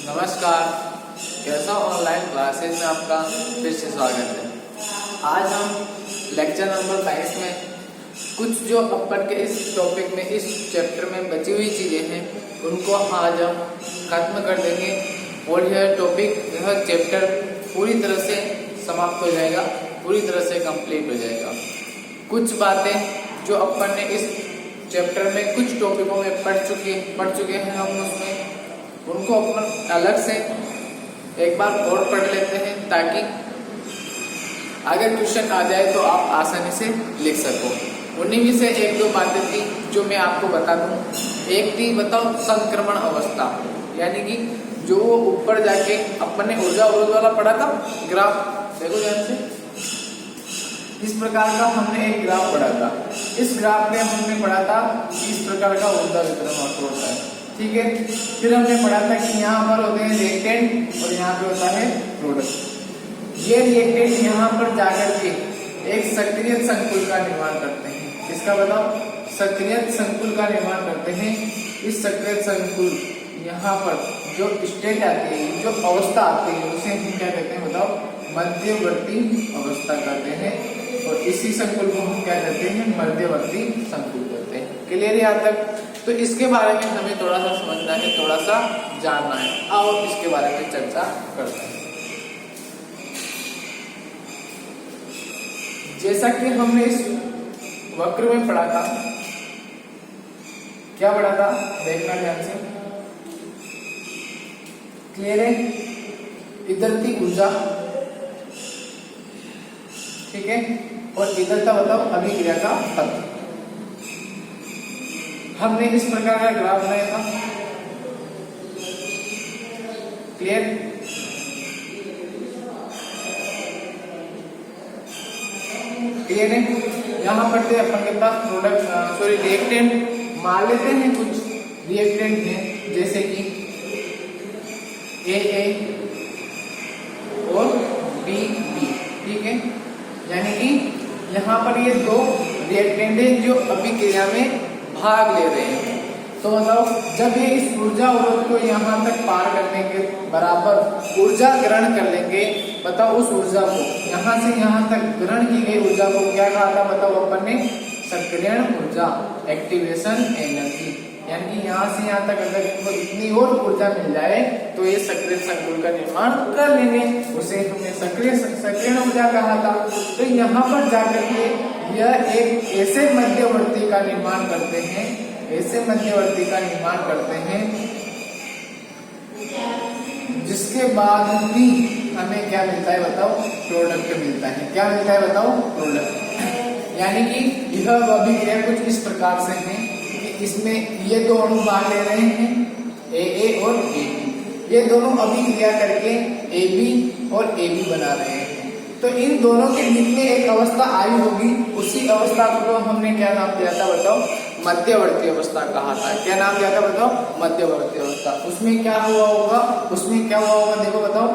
नमस्कार, कैसा online classes में आपका फिर से स्वागत है। आज हम लेक्चर नंबर 22 में कुछ जो अपन के इस टॉपिक में इस चैप्टर में बची हुई चीज़ें हैं उनको आज हम खत्म कर देंगे और यह टॉपिक यह चैप्टर पूरी तरह से समाप्त हो जाएगा, पूरी तरह से कंप्लीट हो जाएगा। कुछ बातें जो अपन ने इस चैप्टर में कुछ टॉपिकों में पढ़ चुके हैं हम उसमें उनको अपन अलग से एक बार और पढ़ लेते हैं ताकि अगर क्वेश्चन आ जाए तो आप आसानी से लिख सको। उन्हीं में से एक दो बातें थी जो मैं आपको बता दूं। एक थी बताओ संक्रमण अवस्था, यानी कि जो वो ऊपर जाके अपन ने ऊर्जा अवरोध वाला पढ़ा था ग्राफ, देखो ध्यान से। इस प्रकार का हमने एक ग्राफ पढ़ा था। इस ग्राफ में हमने पढ़ा था कि इस प्रकार का ऊर्जा वितरण होता है, ठीक है। फिर हमने पढ़ा था कि यहाँ पर होते हैं रिएक्टेंट और यहाँ पे होता है प्रोडक्ट। ये रिएक्टेंट यहाँ पर जाकर के एक सक्रिय संकुल का निर्माण करते हैं। इसका बताओ, सक्रिय संकुल का निर्माण करते हैं। इस सक्रिय संकुल यहाँ पर जो स्टेट आती है, जो अवस्था आती है, उसे हम क्या कहते हैं बताओ, मध्यवर्ती अवस्था कहते हैं। और इसी संकुल को हम क्या कहते हैं, मध्यवर्ती संकुल कहते हैं। क्लियर है यहाँ तक? तो इसके बारे में हमें थोड़ा सा समझना है, थोड़ा सा जानना है। आओ इसके बारे में चर्चा करते हैं। जैसा कि हमने इस वक्र में पढ़ा था, क्या पढ़ा था देखना ध्यान से। क्लियर है? इधर थी ऊर्जा, ठीक है, और इधर था बताओ अभिक्रिया का पथ। हमने इस प्रकार का ग्राफ बनाया था। क्लियर? क्लियर है? यहाँ पर थे अपन के पास प्रोडक्ट रिएक्टेंट मान लेते हैं। कुछ रिएक्टेंट हैं जैसे कि ए और बी, ठीक है। यानी कि यहाँ पर ये दो रिएक्टेंट हैं जो अभिक्रिया में भाग ले रहे हैं। तो बताओ, जब ये इस ऊर्जा अवरोध को यहाँ तक पार करने के बराबर ऊर्जा ग्रहण कर लेंगे, बताओ उस ऊर्जा को यहाँ से यहाँ तक ग्रहण की गई ऊर्जा को क्या कहा था बताओ अपन ने, सक्रियण ऊर्जा, एक्टिवेशन एनर्जी। यानी कि यहाँ से यहाँ तक अगर इनको इतनी और ऊर्जा मिल जाए तो ये सक्रिय संकुल का निर्माण कर लेंगे, उसे हमने सक्रियण ऊर्जा कहा था। तो यहाँ पर जाकर के यह एक ऐसे मध्यवर्ती का निर्माण करते हैं, ऐसे मध्यवर्ती का निर्माण करते हैं जिसके बाद भी हमें क्या मिलता है बताओ, प्रोडक्ट मिलता है। क्या मिलता है बताओ, प्रोडक्ट। यानी कि यह अभिक्रिया कुछ इस प्रकार से है कि इसमें ये दो अणु भाग ले रहे हैं, ए और ए बी। ये दोनों अभिक्रिया करके ए बी और ए बी बना रहे हैं। तो इन दोनों के बीच में एक अवस्था आई होगी, उसी अवस्था को हमने क्या नाम दिया था बताओ, मध्यवर्ती अवस्था कहा था। क्या नाम दिया था बताओ, मध्यवर्ती अवस्था। उसमें क्या हुआ होगा, उसमें क्या हुआ होगा देखो बताओ,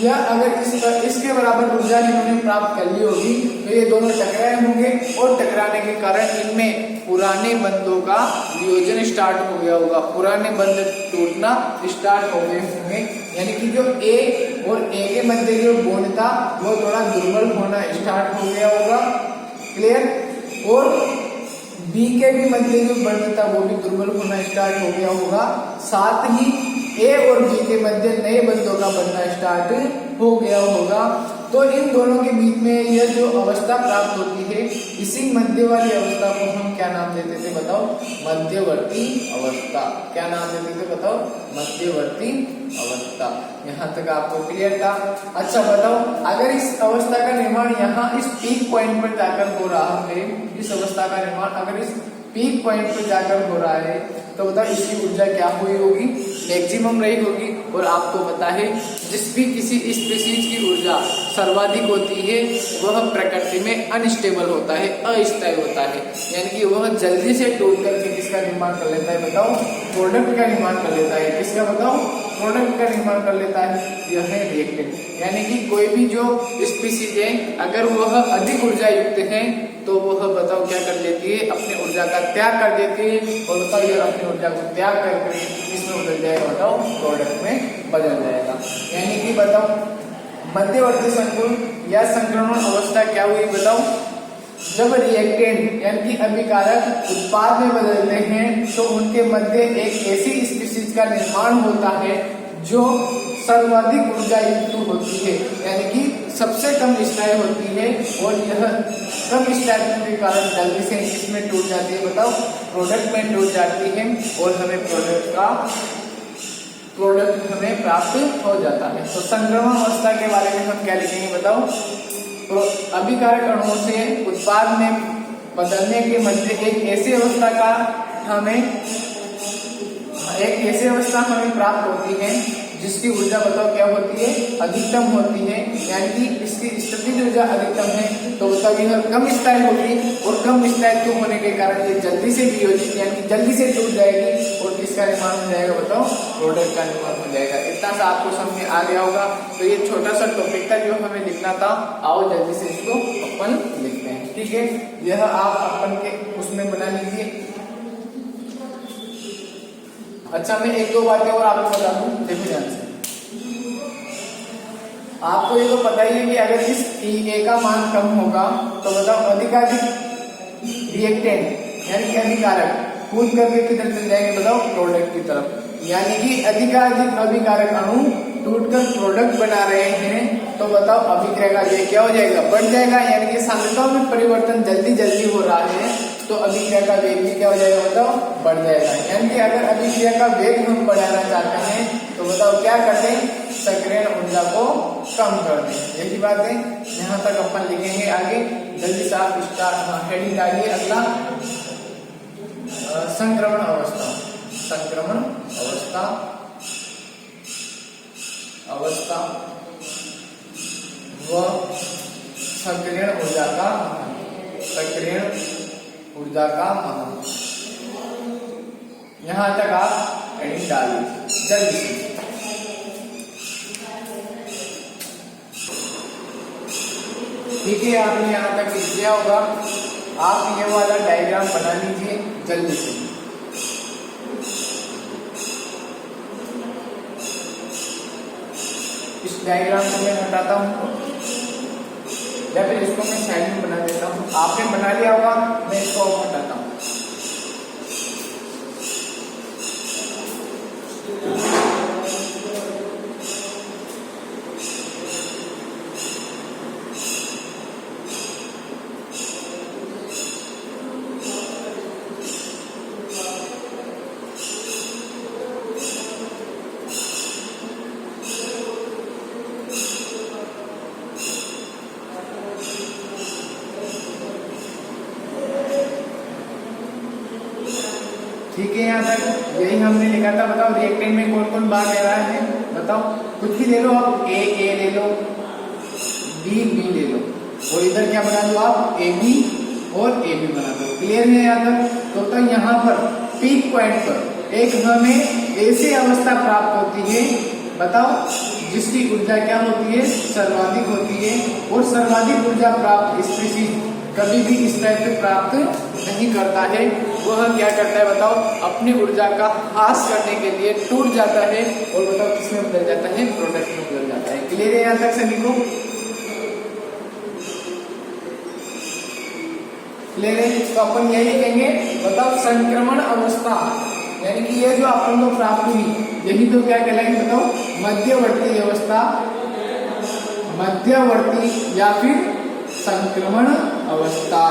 यह अगर इसके बराबर ऊर्जा इन्होंने प्राप्त कर ली होगी तो ये दोनों टकराए होंगे और टकराने के कारण इनमें पुराने बंधों का वियोजन स्टार्ट हो गया होगा, पुराने बंध टूटना स्टार्ट हो गए होंगे। यानी कि जो ए और ए के मध्य जो बॉन्ड था वो थोड़ा दुर्बल होना स्टार्ट हो गया होगा। क्लियर? और बी के भी मध्य जो बंध था वो भी दुर्बल होना स्टार्ट हो गया होगा। साथ ही ए और बी के मध्य नए बंधों का बनना स्टार्ट हो गया होगा। तो इन दोनों के बीच में यह जो अवस्था प्राप्त होती है, इसी मध्य वाली अवस्था को हम क्या नाम देते थे बताओ, मध्यवर्ती अवस्था। क्या नाम देते थे बताओ, मध्यवर्ती अवस्था। यहाँ तक आपको क्लियर था? अच्छा बताओ, अगर इस अवस्था का निर्माण यहाँ इस पीक पॉइंट पर जाकर हो रहा है, इस अवस्था का निर्माण अगर इस पीक पॉइंट पर जाकर हो रहा है तो बताओ इसकी ऊर्जा क्या हुई होगी, मैक्सिमम रही होगी। और आपको पता है जिस भी किसी स्पीशीज की ऊर्जा सर्वाधिक होती है वह प्रकृति में अनस्टेबल होता है, अस्थायी होता है। यानी कि वह जल्दी से टूट करके किसका निर्माण कर लेता है बताओ, प्रोडक्ट का निर्माण कर लेता है। किसका बताओ, प्रोडक्ट का निर्माण कर लेता है, यह है रिएक्टेंट। यानी कि कोई भी जो स्पीसीज है अगर वह अधिक ऊर्जा युक्त है तो वह बताओ क्या कर लेती है, अपनी ऊर्जा का त्याग कर देती है, और बताओ यह अपनी ऊर्जा को त्याग करके इसमें बदल जाएगा, बताओ प्रोडक्ट में बदल जाएगा। यानी कि बताओ मध्यवर्ती संकुल या संक्रमण अवस्था क्या हुई, बताओ जब रिएक्टेंट यानी कि अभिकारक उत्पाद में बदलते हैं तो उनके मध्य एक ऐसी स्पीशीज का निर्माण होता है जो सर्वाधिक ऊर्जा युक्त होती है, यानी कि सबसे कम स्थायी होती है, और यह कम स्थायित्व के कारण जल्दी से इसमें टूट जाती है, बताओ प्रोडक्ट में टूट जाती है, और हमें प्रोडक्ट हमें प्राप्त हो जाता है। तो संक्रमण अवस्था के बारे में हम क्या लिखेंगे, बताओ तो अभिकारक अणुओं से उत्पाद में बदलने के मध्य एक ऐसी अवस्था हमें प्राप्त होती है जिसकी ऊर्जा बताओ क्या होती है, अधिकतम होती है, यानी कि इसकी स्थितिज ऊर्जा अधिकतम है, तो बताओ यह कम स्थायी होगी, और कम स्थायित्व होने के कारण ये जल्दी से वियोजित यानी कि जल्दी से टूट जाएगी, और किसका निर्माण हो जाएगा, बताओ प्रोडक्ट का निर्माण हो जाएगा। इतना सा आपको समझ में आ गया होगा। तो ये छोटा सा टॉपिक था जो हमें लिखना था, आओ जल्दी से इसको अपन लिखते हैं, ठीक है। यह आप अपन के उसमें बना लीजिए। अच्छा, मैं एक दो बातें और आपको बता दूं, देखो ध्यान से। आपको ये तो पता ही है कि अगर इस ए का मान कम होगा तो बताओ अधिकाधिक रिएक्टेंट यानी कि अभिकारक कूद करके किधर चल जाएंगे, बताओ प्रोडक्ट की तरफ, यानी कि अधिकाधिक अभिकारक अणु टूटकर प्रोडक्ट बना रहे हैं, तो बताओ अभिक्रिया का वेग क्या हो जाएगा, बढ़ जाएगा, यानी कि सांद्रताओं में परिवर्तन जल्दी हो रहा है, तो अभिक्रिया का वेग भी क्या हो जाएगा, बताओ बढ़ जाएगा। यानी कि अगर अभिक्रिया का वेग हम बढ़ाना चाहते हैं तो बताओ क्या कर दें, सक्रियण ऊर्जा को कम कर दें। यही बात है, यहाँ तक अपन लिखेंगे। आगे जल्दी से आप इसका हेडिंग डालिए। अगला संक्रमण अवस्था व सक्रियण ऊर्जा का महत्व, यहां तक आप हेडिंग डालिए जल्दी से। ठीक है, आपने यहां तक लिख दिया होगा। आप ये वाला डायग्राम बना लीजिए जल्दी से। इस डायग्राम को मैं हटाता हूं या फिर इसको मैं साइड में बना देता हूं। आपने बना लिया होगा, मैं इसको हटाता हूं। ठीक है, यहाँ तक यही हमने लिखा था। बताओ रिएक्टेंट में कौन कौन भाग ले रहा है, बताओ कुछ भी ले लो आप, ए ले लो, बी ले लो, और इधर क्या बना दो आप, ए बी और ए बी बना दो। क्लियर है यहाँ तक? तो यहाँ पर पीक पॉइंट पर एक हमें ऐसी अवस्था प्राप्त होती है, बताओ जिसकी ऊर्जा क्या होती है, सर्वाधिक होती है, और सर्वाधिक ऊर्जा प्राप्त स्पीशीज कभी भी इस टाइप से प्राप्त नहीं करता है। वह क्या करता है, बताओ अपनी ऊर्जा का ह्रास करने के लिए टूट जाता है, और बताओ किसमें बदल जाता है, प्रोडक्ट में बदल जाता है। क्लियर है यहाँ तक सभी को? क्लियर है? तो अपन यही लिखेंगे, बताओ संक्रमण अवस्था, यानी कि ये जो अपन को प्राप्त हुई यही तो क्या कहलाएगी, बताओ मध्यवर्ती अवस्था, मध्यवर्ती या फिर संक्रमण अवस्था।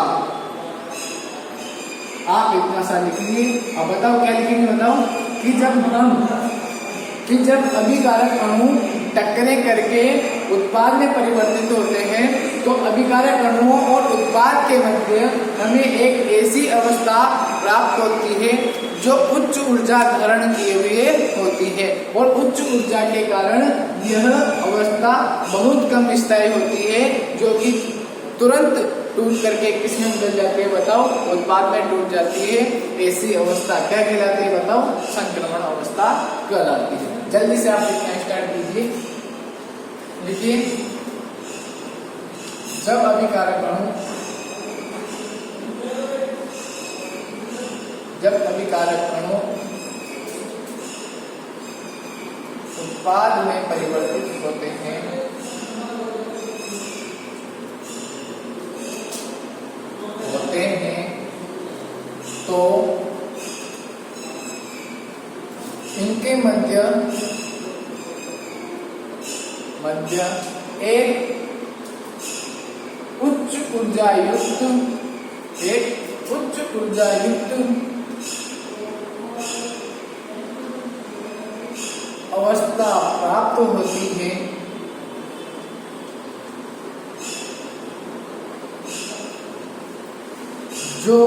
आप इतना सा लिखिए। अब बताओ क्या लिखेंगे, बताओ कि जब अभिकारक अणु टक्करें करके उत्पाद में परिवर्तित होते हैं तो अभिकारक अणुओं और उत्पाद के मध्य हमें एक ऐसी अवस्था प्राप्त होती है जो उच्च ऊर्जा धारण किए हुए होती है, और उच्च ऊर्जा के कारण यह अवस्था बहुत कम स्थायी होती है, जो कि तुरंत टूट करके किसमें बदल जाती है, बताओ उत्पाद में टूट जाती है। ऐसी अवस्था क्या कहलाती है, बताओ संक्रमण अवस्था कहलाती है। जल्दी से आप लिखना स्टार्ट कीजिए। लिखिए, जब अभिकारक अणु उत्पाद में परिवर्तित होते हैं तो इनके मध्य एक उच्च ऊर्जा युक्त अवस्था प्राप्त होती है, जो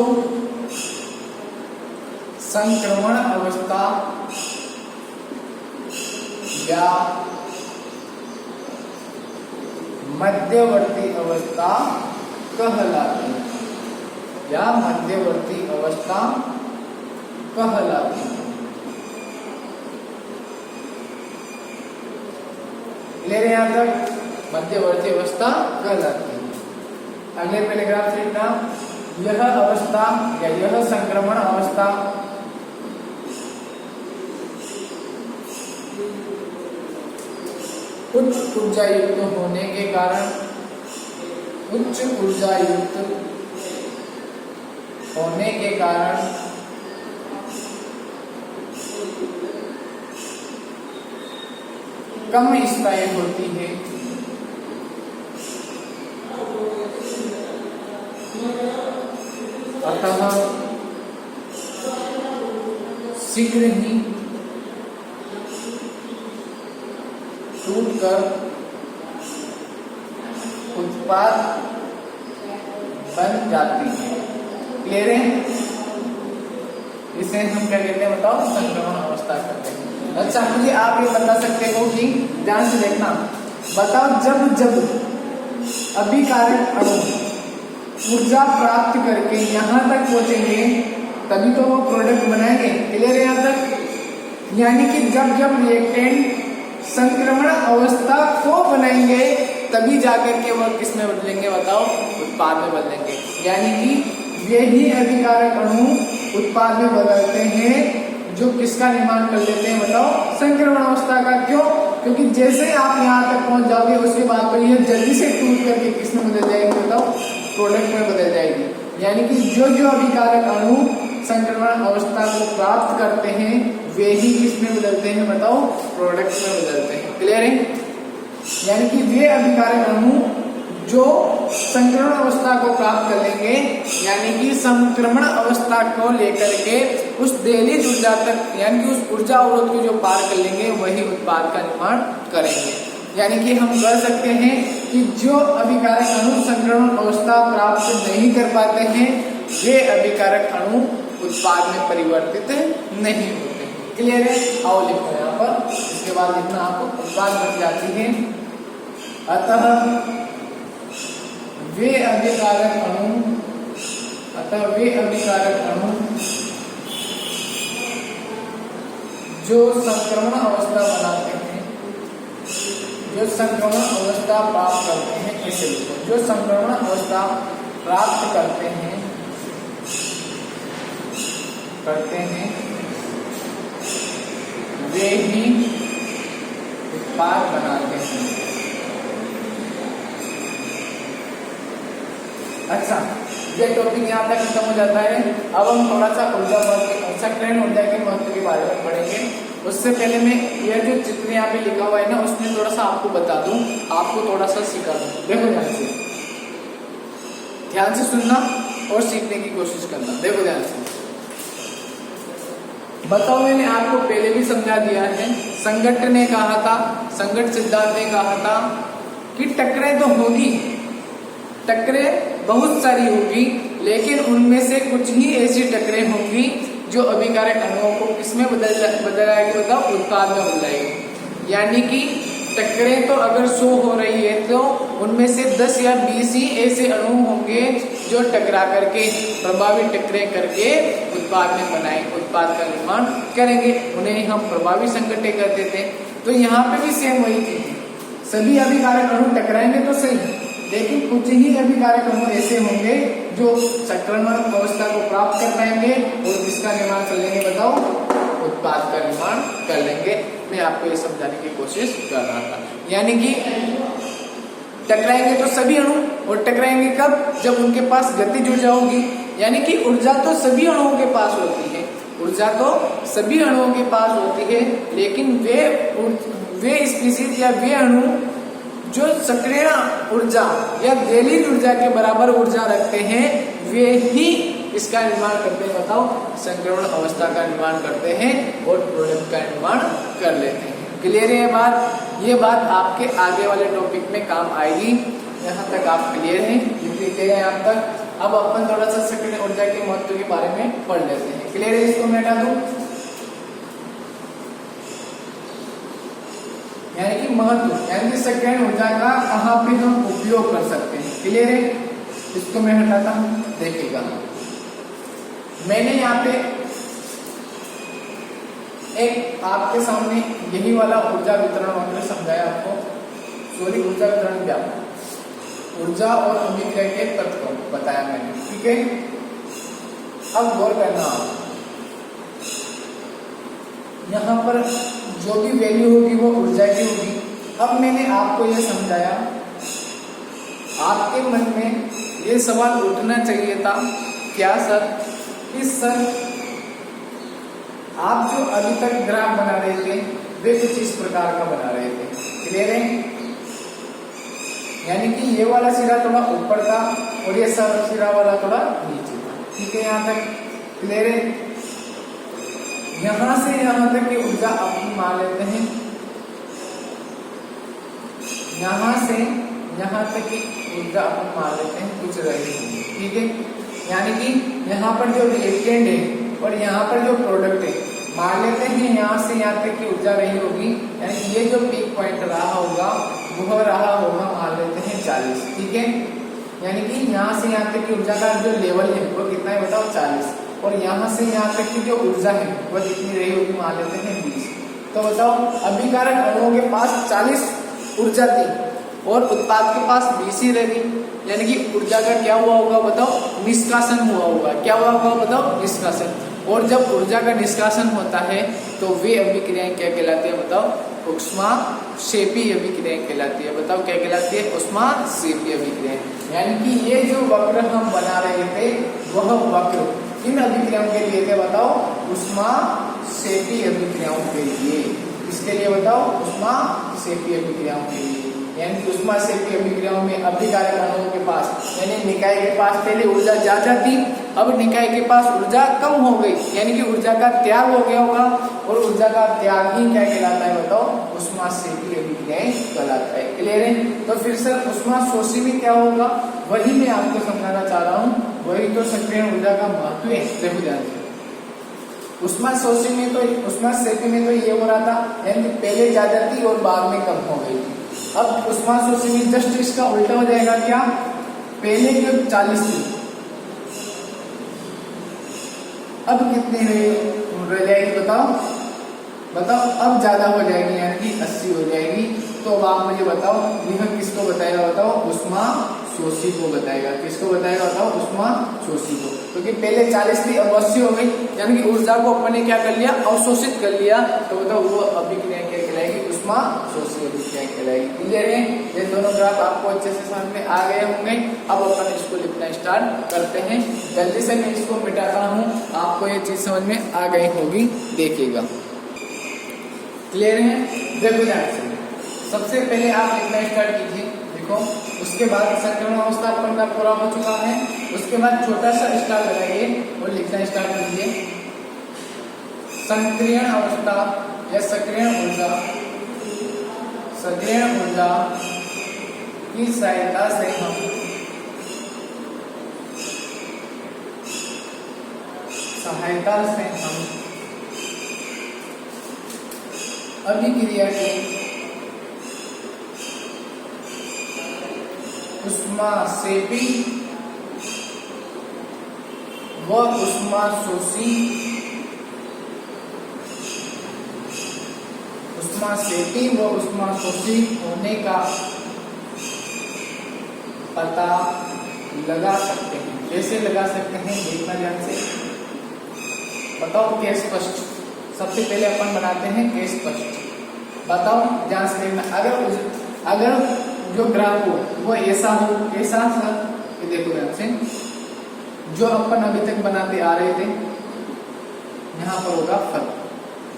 संक्रमण अवस्था या मध्यवर्ती अवस्था कहलाती है, ले रहे हैं यहां तक, मध्यवर्ती अवस्था कहलाती है। अगले पैराग्राफ से लिखना, यह अवस्था या यह संक्रमण अवस्था उच्च ऊर्जा युक्त होने के कारण कम स्थायी होती है, अतः शीघ्र ही टूटकर उत्पाद बन जाती है। क्लियर है? इसे हम क्या कहते हैं बताओ? संक्रमण अवस्था कहते हैं। अच्छा, मुझे आप ये बता सकते हो कि ध्यान से देखना, बताओ जब अभिकारक अणु ऊर्जा प्राप्त करके यहाँ तक पहुंचेंगे तभी तो वो प्रोडक्ट बनाएंगे। क्लियर है यहाँ तक? यानी कि जब रिएक्टेंट संक्रमण अवस्था को बनाएंगे तभी जाकर के वो किस में बदलेंगे बताओ? उत्पाद में बदलेंगे। यानी कि यही अभिकारक अणु उत्पाद में बदलते हैं जो किसका निर्माण कर लेते हैं बताओ? संक्रमण अवस्था का। क्यों? क्योंकि जैसे आप यहाँ तक पहुंच जाओगे उसके बाद तो यह जल्दी से टूट करके किस में बदल जाएगी बताओ? प्रोडक्ट में बदल जाएगी। यानी कि जो अभिकारक अणु संक्रमण अवस्था को प्राप्त करते हैं वे ही किस में बदलते हैं बताओ? प्रोडक्ट में बदलते हैं। क्लियर है? यानी कि वे अभिकारक अणु जो संक्रमण अवस्था को प्राप्त कर लेंगे, यानी कि संक्रमण अवस्था को लेकर के उस दहलीज ऊर्जा तक, यानी कि उस ऊर्जा अवरोध को जो पार कर लेंगे वही उत्पाद का निर्माण करेंगे। यानी कि हम कह सकते हैं कि जो अभिकारक अणु संक्रमण अवस्था प्राप्त नहीं कर पाते हैं वे अभिकारक अणु उत्पाद में परिवर्तित नहीं होते। क्लियर है? आओ लिखो यहाँ पर। इसके बाद लिखना आपको उत्पाद बन जाती है। अतः वे अभिकारक अणु जो संक्रमण अवस्था बनाते हैं, जो संक्रमण अवस्था प्राप्त करते हैं, ऐसे लिखो, जो संक्रमण अवस्था प्राप्त करते हैं वे ही उत्पाद बनाते हैं। अच्छा, ये टॉपिक यहाँ तक खत्म हो जाता है। अब हम थोड़ा सा संक्रमण ऊर्जा के महत्व के बारे में पढ़ेंगे। उससे पहले मैं यह जो चित्र यहाँ पे लिखा हुआ है ना, उसमें थोड़ा सा आपको बता दूं, आपको थोड़ा सा सिखा दूं। देखो ध्यान से सुनना और सीखने की कोशिश करना। देखो ध्यान से बताओ, मैंने आपको पहले भी समझा दिया है। संगट ने कहा था, संगट सिद्धांत ने कहा था कि टकरें तो होगी, टकरें बहुत सारी होगी, लेकिन उनमें से कुछ ही ऐसी टकरें होंगी जो अभिकारक अणुओं को किसमें बदल जाएगी बताओ? उत्पाद में बदल जाएगी। यानी कि टक्करें तो अगर 100 हो रही है तो उनमें से 10 या 20 ही ऐसे अणु होंगे जो टकरा करके प्रभावी टक्करें करके उत्पाद का निर्माण करेंगे, उन्हें हम प्रभावी संघटक कहते थे। तो यहाँ पे भी सेम वही चीज है, सभी अभिकारक अणु टकराएंगे तो सही, लेकिन कुछ ही अभिकारक अणु ऐसे होंगे जो संक्रमण अवस्था को प्राप्त कर पाएंगे और किसका निर्माण कर लेंगे, बताओ, उत्पाद का निर्माण कर लेंगे। मैं आपको ये समझाने की कोशिश कर रहा था, यानी कि टकराएंगे तो सभी अणु, और टकराएंगे कब, जब उनके पास गतिज ऊर्जा होगी, यानी कि ऊर्जा तो सभी अणुओं के पास होती है, ऊर्जा तो सभी अणुओं के पास होती है, लेकिन वे स्पीशीज या वे अणु जो सक्रिय ऊर्जा या गैलीय ऊर्जा के बराबर ऊर्जा रखते हैं वे ही इसका निर्माण करते हैं, बताओ, संक्रमण अवस्था का निर्माण करते हैं और प्रोडक्ट का निर्माण कर लेते हैं। क्लियर है ये बात? ये बात आपके आगे वाले टॉपिक में काम आएगी। यहाँ तक आप क्लियर हैं, लिख हैं यहाँ तक। अब अपन थोड़ा सा सक्रिय ऊर्जा के महत्व के बारे में पढ़ लेते हैं। क्लियर है? इसको मैं हटा दूं, यानी कि महत्व, यानी कि सक्रिय ऊर्जा का कहाँ पे हम उपयोग कर सकते हैं। क्लियर है? इसको मैं हटाता हूं, देखिएगा मैंने यहाँ पे एक आपके सामने यही वाला ऊर्जा वितरण वक्र समझाया आपको, सॉरी ऊर्जा वितरण व्यापक, ऊर्जा और अभिक्रिया के तत्व बताया मैंने, ठीक है। अब गौर करना, यहाँ पर जो भी वैल्यू होगी वो ऊर्जा की होगी। अब मैंने आपको यह समझाया, आपके मन में ये सवाल उठना चाहिए था, क्या सर, इस सर आप जो अभी तक ग्राफ बना रहे थे वे कुछ इस प्रकार का बना रहे थे। क्लियर है? यानी कि ये वाला सिरा थोड़ा ऊपर था और ये सिरा वाला थोड़ा नीचे था, ठीक है। यहाँ तक क्लियर है? यहां से यहां तक की ऊर्जा अपनी मान लेते हैं, यहां से यहां तक की ऊर्जा अपन मान लेते हैं कुछ रही होगी, ठीक है। यानी कि यहाँ पर जो रिएक्टेंट है और यहाँ पर जो प्रोडक्ट है मान लेते हैं यहाँ से यहाँ तक की ऊर्जा रही होगी, यानी कि ये जो पीक पॉइंट रहा होगा वह रहा होगा मान लेते हैं 40, ठीक है। यानी कि यहाँ से यहाँ तक की ऊर्जा का जो लेवल है वो कितना है, बताओ, 40, और यहाँ से यहाँ तक की जो ऊर्जा है वह कितनी रही होगी, मान लेते हैं 20। तो बताओ, अभिकारक अणुओं के पास 40 ऊर्जा थी और उत्पाद के पास 20 ही रह गई, यानी कि ऊर्जा का क्या हुआ होगा, बताओ, निष्कासन हुआ होगा। क्या हुआ होगा, बताओ, निष्कासन। और जब ऊर्जा का निष्कासन होता है तो वे अभिक्रियाएं क्या कहलाती है, बताओ, ऊष्माक्षेपी अभिक्रियाएं कहलाती है। बताओ क्या कहलाती है, ऊष्माक्षेपी अभिक्रियाएं। यानी कि ये जो वक्र हम बना रहे थे वह वक्र किन अभिक्रियाओं के लिए थे, बताओ, ऊष्माक्षेपी अभिक्रियाओं के लिए। इसके लिए बताओ, ऊष्माक्षेपी अभिक्रियाओं के लिए, यानी ऊष्माक्षेपी अभिक्रियाओं में अभिकारक अणुओं के पास, यानी निकाय के पास पहले ऊर्जा ज्यादा थी, अब निकाय के पास ऊर्जा कम हो गई, यानी कि ऊर्जा का त्याग हो गया होगा, और ऊर्जा का त्याग ही क्या कहलाता है, बताओ, ऊष्माक्षेपी अभिक्रियाएं कहलाता है। क्लियर है? तो फिर सर ऊष्माशोषी में क्या होगा, वही मैं आपको समझाना चाह रहा हूँ, वही तो सक्रिय ऊर्जा का महत्व है। देखो ध्यान से, ऊष्माशोषी में तो, ऊष्माक्षेपी में तो ये हो रहा था, यानी पहले ज्यादा थी और बाद में कम हो गई थी। अब ऊष्माशोषी में जस्ट इसका उल्टा हो जाएगा, क्या, पहले जो 40 थी अब कितनी रह जाएगी, बताओ, अब ज्यादा हो जाएगी, यानी कि 80 हो जाएगी। तो अब आप मुझे बताओ, यह किसको बताएगा, बताओ, ऊष्माशोषी को बताएगा। किसको बताएगा, बताओ, ऊष्माशोषी को, क्योंकि पहले 40 थी अब 80 हो गई, यानी कि ऊर्जा को अपन ने क्या कर लिया, अवशोषित कर लिया। तो बताओ वो अभिक्रिया क्या कहलाएगी, ऊष्माशोषी अभिक्रिया कहलाएगी। क्लियर है? ये दोनों ग्राफ आपको अच्छे से समझ में आ गए होंगे। अब अपन इसको लिखना स्टार्ट करते हैं। जल्दी से मैं इसको मिटाता हूँ, आपको ये चीज समझ में आ गई होगी, देखिएगा। क्लियर है? देखो ध्यान से, सबसे पहले आप लिखना स्टार्ट कीजिए, देखो। उसके बाद संक्रमण अवस्था अपन का पूरा हो चुका है, उसके बाद छोटा सा स्टार लगाइए और लिखना स्टार्ट कीजिए। सक्रिय अवस्था या सक्रिय ऊर्जा की सहायता से हम अभिक्रिया के उष्माक्षेपी व उष्माशोषी होने का पता लगा सकते हैं। कैसे लगा सकते हैं, देखना ध्यान से। बताओ केस स्पष्ट। सबसे पहले अपन बनाते हैं केस स्पष्ट। बताओ ध्यान से देखना। अगर जो ग्राफ हो वो ऐसा हो, ऐसा सर, ये देखो ध्यान से, जो अपन अभी तक बनाते आ रहे थे, यहाँ पर होगा फल।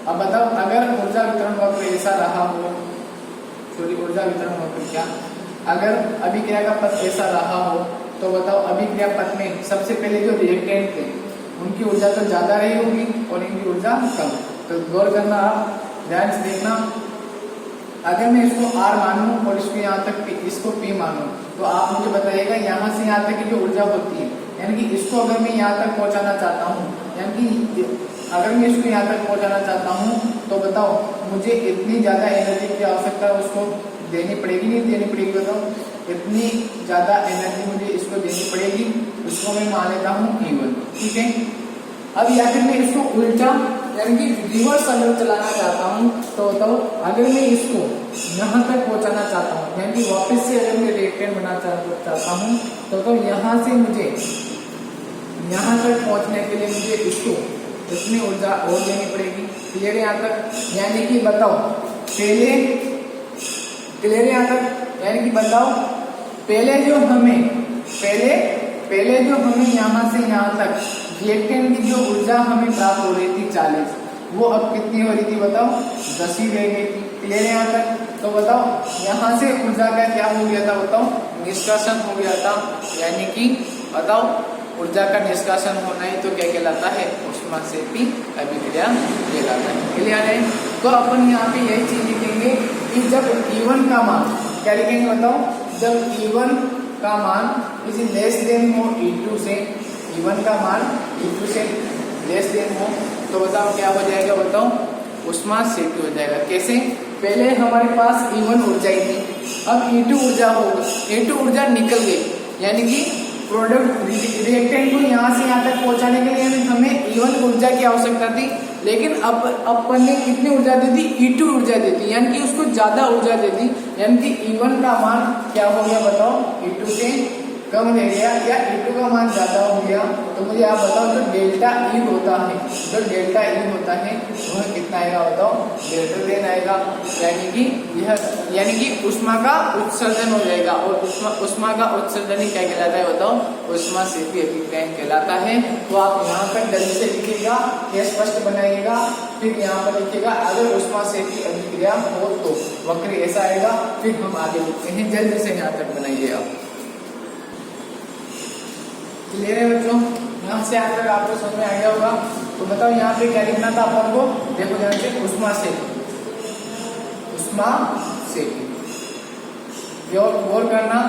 अब बताओ अगर ऊर्जा वितरण वक्र ऐसा रहा हो, सॉरी ऊर्जा वितरण वक्र क्या, अगर अभिक्रिया का पथ ऐसा रहा हो, तो बताओ अभिक्रिया पथ में सबसे पहले जो रिएक्टेंट थे उनकी ऊर्जा तो ज्यादा रही होगी और इनकी ऊर्जा कम। तो गौर करना, आप ध्यान से देखना। अगर मैं इसको R मानूं और इसको यहाँ तक इसको P मानूं, तो आप मुझे बताइएगा यहाँ से यहाँ तक की जो ऊर्जा होती है, यानी कि इसको अगर मैं यहाँ तक पहुँचाना चाहता हूँ, यानी कि अगर मैं इसको यहाँ तक पहुँचाना चाहता हूँ, तो बताओ मुझे इतनी ज्यादा एनर्जी की आवश्यकता उसको देनी पड़ेगी, नहीं देनी पड़ेगी? बताओ इतनी ज्यादा एनर्जी मुझे इसको देनी पड़ेगी। उसको मैं मान लेता हूँ E1, ठीक है। अब या फिर मैं इसको उल्टा यानी कि रिवर्स अगर चलाना चाहता हूँ, तो बताओ अगर मैं इसको यहाँ तक पहुँचाना चाहता हूँ, यानी कि वापस से अगर मैं रिएक्टेंट बनाना चाहता हूँ, तो यहाँ से मुझे यहाँ तक पहुँचने के लिए मुझे इसको इतनी ऊर्जा और देनी पड़ेगी। क्लियर यहाँ तक? यानी कि बताओ क्लियर यहाँ तक? यानी कि बताओ पहले जो हमें यहाँ से यहाँ तक रिएक्टेंट की जो ऊर्जा हमें प्राप्त हो रही थी 40, वो अब कितनी हो रही थी? बताओ 10 ही रह गई थी। क्लियर यहाँ तक? तो बताओ यहाँ से ऊर्जा का क्या हो गया था? बताओ निष्कासन हो गया था। यानी कि बताओ ऊर्जा का निष्कासन होना है तो क्या कहलाता है? उष्माक्षेपी अभिक्रिया कहलाता है। क्लियर है? तो अपन यहाँ पे यही चीज लिखेंगे कि जब E1 का मान, क्या लिखेंगे बताओ? जब E1 का मान इज लेस देन हो E2 से, E1 का मान E2 से लेस देन हो, तो बताओ क्या हो जाएगा? बताओ उष्माक्षेपी हो जाएगा। कैसे? पहले हमारे पास E1 ऊर्जा ही थी, अब E2 ऊर्जा होगा, E2 ऊर्जा निकल गई, यानी कि प्रोडक्ट रिएक्टेंट को यहाँ से यहाँ तक पहुँचाने के लिए हमें E1 ऊर्जा की आवश्यकता थी, लेकिन अब अपन ने कितनी ऊर्जा दे दी? E2 ऊर्जा दे दी, यानी कि उसको ज्यादा ऊर्जा दे दी। यानी कि E1 का मान क्या हो गया? बताओ E2 से कम रह गया या E2 का मान ज्यादा हो गया। तो मुझे आप बताओ जो डेल्टा E होता है, वह कितना आएगा? बताओ ग्रेटर देन आएगा, यानी कि उष्मा का उत्सर्जन हो जाएगा, और उष्मा का उत्सर्जन ही क्या कहलाता है? बताओ उष्माक्षेपी अभिक्रिया कहलाता है। तो आप यहाँ पर जल्दी से लिखिएगा, केस स्पष्ट बनाइएगा, फिर यहाँ पर लिखिएगा अगर उष्माक्षेपी अभिक्रिया हो तो वक्र ऐसा आएगा। फिर हम आगे लिखते हैं, जल्दी से यहाँ तक बनाइए आप। क्लियर है बच्चों? यहाँ से आज तक आपको समझ में आ गया होगा। तो बताओ यहाँ पे क्या लिखना था अपन को? देखो ध्यान से, उष्माक्षेपी गौर करना।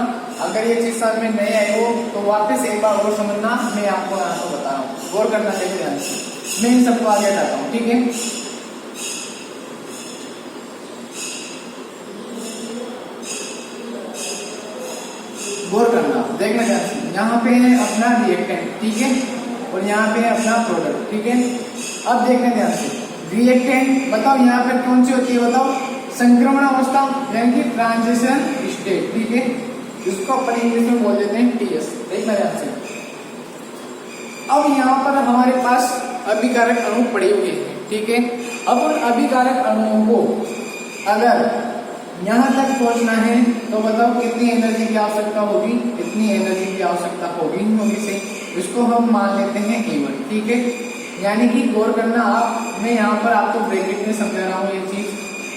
अगर ये चीज समझ में नहीं आई हो तो वापस एक बार और समझना, मैं आपको यहाँ को बता रहा हूँ। गौर करना चाहिए ध्यान से, मैं इन सबको आगे लाता हूँ, ठीक है? गौर करना, देखना ध्यान से। यहाँ पे है अपना रिएक्टेंट, ठीक है, और यहाँ पे है अपना प्रोडक्ट, ठीक है। अब देखना ध्यान से, रिएक्टेंट बताओ यहाँ पे कौन सी होती है? बताओ संक्रमण अवस्था, यानी कि ट्रांजिशन स्टेट, ठीक है। इसको अपन इंग्लिश में बोल देते हैं TS। देखना ध्यान से। अब यहाँ पर हमारे पास अभिकारक अणु पड़े हुए हैं, ठीक है। अब उन अभिकारक अणुओं को अगर यहाँ तक पहुंचना है तो बताओ कितनी एनर्जी की आवश्यकता होगी? इतनी एनर्जी की आवश्यकता होगी से इसको हम मान लेते हैं E1, ठीक है। यानी कि गौर करना आप, मैं यहाँ पर आपको ब्रैकेट में समझा रहा हूँ ये चीज,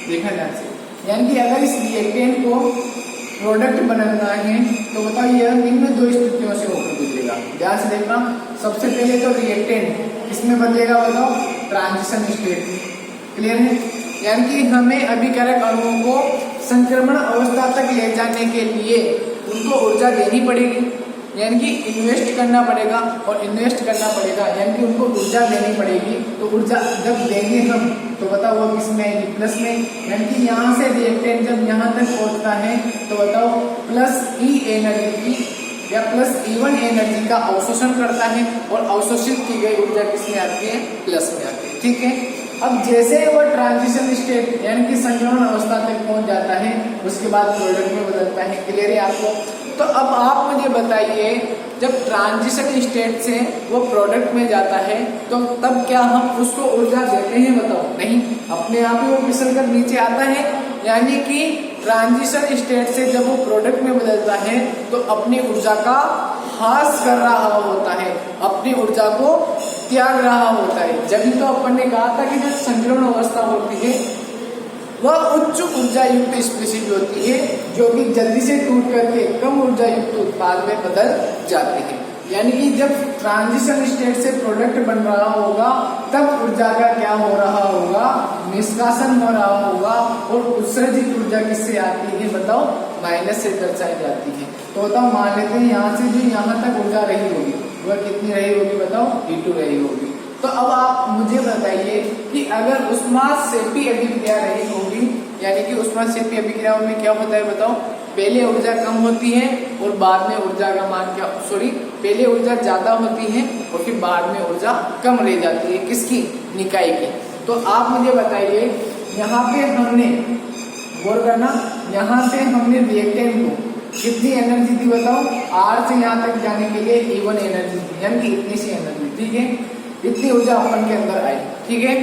देखा ध्यान से। यानी कि अगर इस रिएक्टेंट को प्रोडक्ट बनाना है तो बताओ यह निम्न दो स्थितियों से होकर गुजरेगा। ध्यान से देखना, सबसे पहले तो रिएक्टेंट इसमें बदलेगा, बताओ ट्रांजिशन स्टेट। क्लियर है? यानी कि हमें अभिकारक अणुओं को संक्रमण अवस्था तक ले जाने के लिए उनको ऊर्जा देनी पड़ेगी, यानी कि इन्वेस्ट करना पड़ेगा, और इन्वेस्ट करना पड़ेगा यानी कि उनको ऊर्जा देनी पड़ेगी। तो ऊर्जा जब देंगे हम तो बताओ वो किस में आएगी, प्लस में। यानी कि यहाँ से रिएक्टेंट जब यहाँ तक पहुँचता है तो बताओ प्लस ई एनर्जी की या प्लस E1 एनर्जी का अवशोषण करता है, और अवशोषित की गई ऊर्जा किसमें आती है, प्लस में आती है। ठीक है, अब जैसे वो ट्रांजिशन स्टेट यानी कि संक्रमण अवस्था तक पहुंच जाता है, उसके बाद प्रोडक्ट में बदलता है। क्लियर है आपको? तो अब आप मुझे बताइए, जब ट्रांजिशन स्टेट से वो प्रोडक्ट में जाता है तो तब क्या हम उसको ऊर्जा देते हैं? बताओ, नहीं, अपने आप ही वो फिसल कर नीचे आता है। यानी कि ट्रांजिशन स्टेट से जब वो प्रोडक्ट में बदलता है तो अपनी ऊर्जा का ह्रास कर रहा होता है, अपनी ऊर्जा को त्याग रहा होता है। जब तो अपन ने कहा था कि जब संक्रमण अवस्था होती है वह उच्च ऊर्जा युक्त स्पीशीज होती है, जो कि जल्दी से टूट करके कम ऊर्जा युक्त उत्पाद में बदल जाती है। यानी कि जब ट्रांजिशन स्टेट से प्रोडक्ट बन रहा होगा तब ऊर्जा का क्या हो रहा होगा, निष्कासन हो रहा होगा, और उत्सर्जित ऊर्जा किससे आती है? बताओ, माइनस से दर्शाई जाती है। तो बताओ, मान लेते हैं यहाँ से जो यहाँ तक ऊर्जा रही होगी वह कितनी रही होगी? बताओ, E2 रही होगी। तो अब आप मुझे बताइए कि अगर ऊष्माक्षेपी अभिक्रिया रही होगी, यानी कि ऊष्माक्षेपी अभिक्रिया में क्या होता है? बताओ, पहले ऊर्जा कम होती है और बाद में ऊर्जा का मान क्या, पहले ऊर्जा ज्यादा होती है और फिर बाद में ऊर्जा कम रह जाती है। किसकी? निकाय की। तो आप मुझे बताइए, यहाँ पे हमने गौर करना, यहाँ से हमने रिएक्टेंट को कितनी एनर्जी दी? बताओ, R से यहाँ तक जाने के लिए E1 एनर्जी दी, यानी कि इतनी सी एनर्जी। ठीक है, इतनी ऊर्जा अपन के अंदर आई। ठीक है,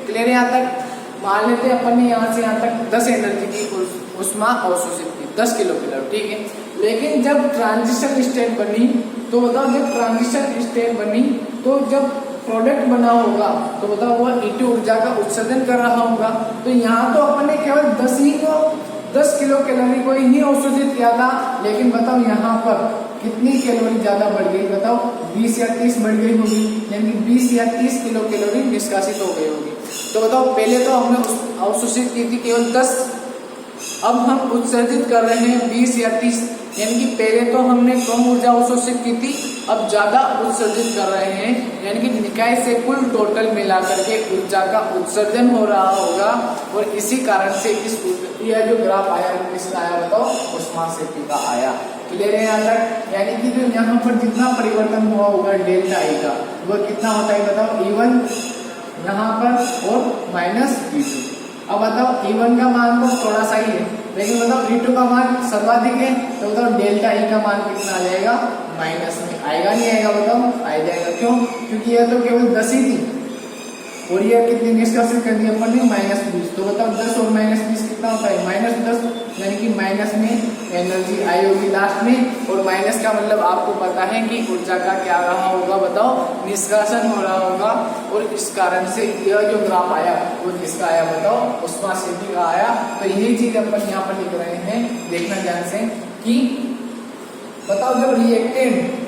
क्लियर है? यहाँ तक मान लेते हैं अपन ने यहाँ से यहाँ तक 10 एनर्जी की ऊष्मा अवशोषित की, 10 किलो कैलोरी। ठीक है, लेकिन जब ट्रांजिशन स्टेट बनी तो बताओ, जब ट्रांजिशन स्टेट बनी तो जब प्रोडक्ट बना होगा तो बताओ वह E2 ऊर्जा का उत्सर्जन कर रहा होगा। तो यहाँ तो अपन ने केवल 10 किलो कैलोरी को ही अवशोषित किया था, लेकिन बताओ यहाँ पर कितनी कैलोरी ज्यादा बढ़ गई? बताओ, 20 या 30 बढ़ गई होगी, यानी 20 या 30 किलो कैलोरी निष्कासित हो गई होगी। तो बताओ, पहले तो हमने अवशोषित की थी केवल 10, अब हम उत्सर्जित कर रहे हैं 20 या 30, यानी कि पहले तो हमने कम ऊर्जा अवशोषित की थी, अब ज्यादा उत्सर्जित कर रहे हैं। यानी कि निकाय से कुल टोटल मिलाकर के ऊर्जा का उत्सर्जन हो रहा होगा, और इसी कारण से इस यह जो ग्राफ आया वो किसका आया? बताओ, ऊष्माक्षेपी का आया। क्लियर है यहाँ तक? यानी कि जो यहाँ पर जितना परिवर्तन हुआ होगा डेल्टा I का, वह कितना होता है? बताओ, E1 यहाँ पर और माइनस E2। अब बताओ, E1 का मान तो थोड़ा सा ही है, लेकिन बताओ E2 का मान सर्वाधिक है, तो बताओ डेल्टा I का मान कितना आ जाएगा? माइनस में। आएगा नहीं आएगा? बताओ, आ जाएगा। क्यों? क्योंकि यह तो केवल 10 ही थी, और यह कितनी निष्कासित कर दी अपन ने? -20। तो बताओ 10 और -20 कितना होता है? -10, यानी कि माइनस में एनर्जी आई होगी लास्ट में, और माइनस का मतलब आपको पता है कि ऊर्जा का क्या रहा होगा? बताओ, निष्कासन हो रहा होगा। और इस कारण से यह जो ग्राफ आया वो किसका आया? बताओ, ऊष्माक्षेपी का आया। तो यही चीज अपन यहाँ पर लिख रहे हैं, देखना ध्यान से कि बताओ, जब रिएक्टेंट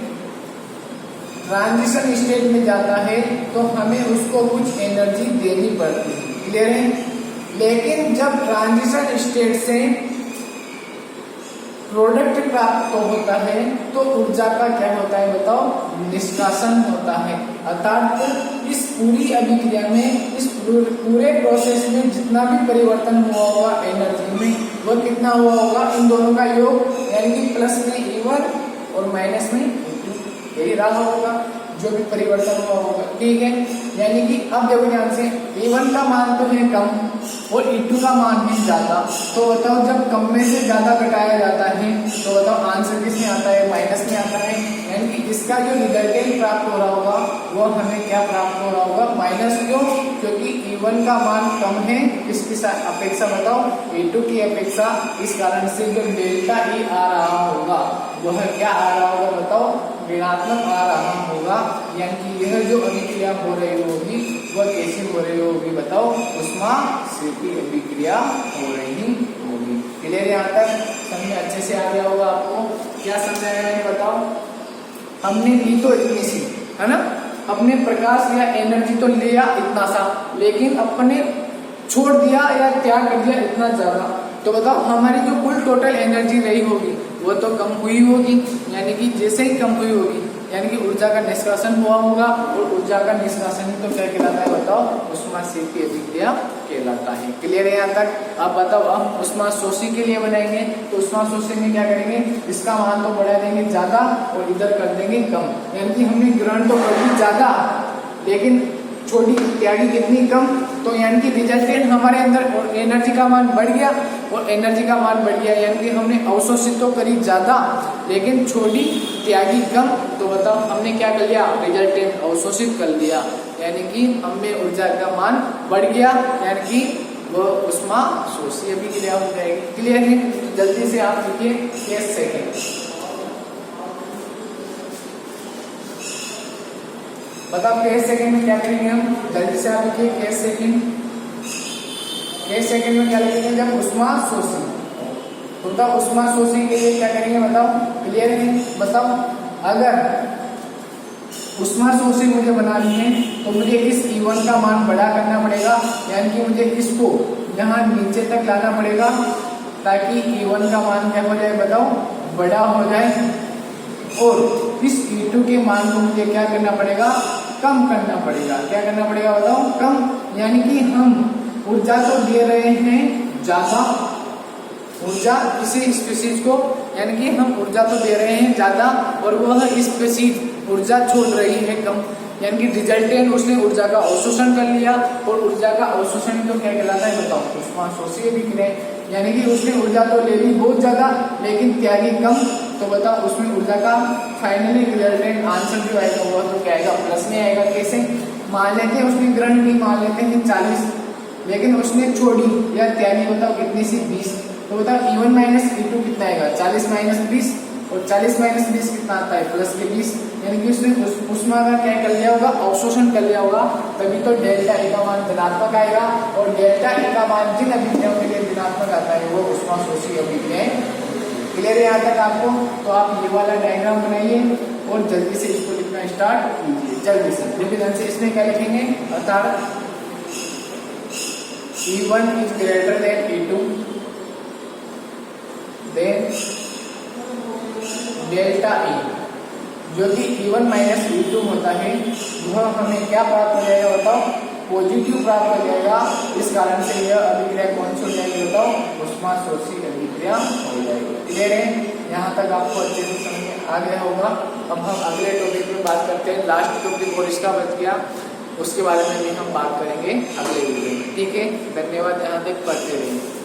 ट्रांजिशन स्टेट में जाता है तो हमें उसको कुछ एनर्जी देनी पड़ती है। क्लियर है? लेकिन जब ट्रांजिशन स्टेट से प्रोडक्ट प्राप्त होता है तो ऊर्जा का क्या होता है? बताओ, निष्कासन होता है। अर्थात इस पूरी अभिक्रिया में, इस पूरे प्रोसेस में जितना भी परिवर्तन हुआ होगा एनर्जी में, वह कितना हुआ होगा? इन दोनों का योग, यानी कि प्लस में E1 और माइनस में E2, यही रहा होगा जो भी परिवर्तन हुआ होगा। ठीक है, यानी कि अब देखो ध्यान से, E1 का मान तो है कम और E2 का मान है ज्यादा। तो बताओ, जब कम में से ज्यादा घटाया जाता है तो बताओ आंसर किस में आता है? माइनस में आता है। यानी कि इसका जो रिजल्टेंट प्राप्त हो रहा होगा वो हमें क्या प्राप्त हो रहा होगा? माइनस। क्यों? क्योंकि E1 का मान कम है किसकी अपेक्षा? बताओ, E2 की अपेक्षा। इस कारण से जो डेल्टा E आ रहा होगा वह क्या आ रहा होगा? बताओ, ऋणात्मक आ रहा होगा। यानी कि यह जो अभिक्रिया हो रही होगी वह कैसी हो रही होगी? बताओ, ऊष्माक्षेपी अभिक्रिया हो रही होगी। क्लियर? यहाँ तक समझ अच्छे से आ गया होगा आपको। क्या समझाया मैंने? बताओ, हमने ली तो इतनी सी, है ना, अपने प्रकाश या एनर्जी तो लिया इतना सा, लेकिन अपने छोड़ दिया या त्याग कर दिया इतना ज्यादा। तो बताओ, हमारी जो कुल टोटल एनर्जी रही होगी वो तो कम हुई होगी, यानी कि जैसे ही कम हुई होगी यानी कि ऊर्जा का निष्कासन हुआ होगा, और ऊर्जा का निष्कासन ही तो क्या कहलाता है बताओ, ऊष्माक्षेपी अभिक्रिया कहलाता है। क्लियर है यहाँ तक? अब बताओ हम ऊष्माशोषी के लिए बनाएंगे तो ऊष्माशोषी में क्या करेंगे, इसका मान तो बढ़ा देंगे ज्यादा और इधर कर देंगे कम, यानी कि हमने ग्रहण तो कर दी ज्यादा लेकिन छोटी त्यागी कितनी कम, तो यानी कि रिजल्टेंट हमारे अंदर और एनर्जी का मान बढ़ गया, और एनर्जी का मान बढ़ गया यानी कि हमने अवशोषित तो करी ज्यादा लेकिन छोटी त्यागी कम, तो बताओ हमने क्या कर लिया, रिजल्टेंट अवशोषित कर लिया, यानी कि हमें ऊर्जा का मान बढ़ गया, यानी कि वो ऊष्माशोषी अभिक्रिया हो जाएगी। क्लियर है? जल्दी से आप लिखिए केस सेकंड। बताओ केस सेकंड में क्या करेंगे हम, जल्दी से आप लिखिए केस सेकंड। केस सेकंड में क्या लिखेंगे, जब ऊष्माशोषी, तो बताओ ऊष्माशोषी के लिए क्या करेंगे बताओ, क्लियर है? बताओ अगर ऊष्माशोषी मुझे बनानी है तो मुझे इस E1 का मान बड़ा करना पड़ेगा, यानी कि मुझे इसको यहाँ नीचे तक लाना पड़ेगा ताकि E1 का मान क्या हो जाए बताओ, बड़ा हो जाए, और इस E2 के मान को मुझे क्या करना पड़ेगा, कम करना पड़ेगा। क्या करना पड़ेगा बताओ, कम, यानी कि हम ऊर्जा तो दे रहे हैं ज्यादा, ऊर्जा किसी स्पीशीज को, यानी कि हम ऊर्जा तो दे रहे हैं ज्यादा और वह स्पीशीज ऊर्जा छोड़ रही है कम, यानी कि रिजल्टेंट उसने ऊर्जा का अवशोषण कर लिया, और ऊर्जा का अवशोषण तो क्या कहलाता है बताओ, ऊष्माशोषी अभिक्रिया, यानी कि उसने ऊर्जा तो ले ली बहुत ज्यादा लेकिन त्यागी कम, तो बताओ उसमें ऊर्जा का फाइनली रिजल्टेंट आंसर जो आएगा वो तो क्या आएगा, प्लस में आएगा। कैसे? मान लेते हैं उसने ग्रहण की, मान लेते हैं 40, लेकिन उसने छोड़ी या त्यागी बताओ कितनी सी 20, तो बताओ E1 माइनस E2 कितना आएगा, 40 माइनस 20, और 40 माइनस 20 कितना आता है, प्लस के 20, यानी कि उसने ऊष्मा का क्या कर लिया होगा, अवशोषण कर लिया होगा, तभी तो डेल्टा E का मान धनात्मक आएगा, और डेल्टा E का मान जिन अभिक्रियाओं के लिए ऋणात्मक आता है वो ऊष्माशोषी अभिक्रियाएं। क्लियर है यहाँ तक आपको? तो आप ये वाला डायग्राम बनाइए और जल्दी से इसको लिखना स्टार्ट कीजिए, जल्दी से। देखिए से इसमें क्या लिखेंगे, अर्थात E1 is greater than E2, then delta E, जो कि E1 माइनस E2 होता है वह हमें क्या प्राप्त हो जाएगा बताओ, पॉजिटिव प्राप्त हो जाएगा। इस कारण से यह अभिक्रिया कौन सी हो जाएगी बताओ, ऊष्माशोषी अभिक्रिया हो जाएगी। क्लियर है? यहाँ तक आपको अच्छे से समझ में आ गया होगा। अब हम अगले टॉपिक में बात करते हैं, लास्ट टॉपिक और इसका बच गया, उसके बारे में भी हम बात करेंगे अगले वीडियो में। ठीक है, धन्यवाद, यहाँ तक पढ़ते रहिए।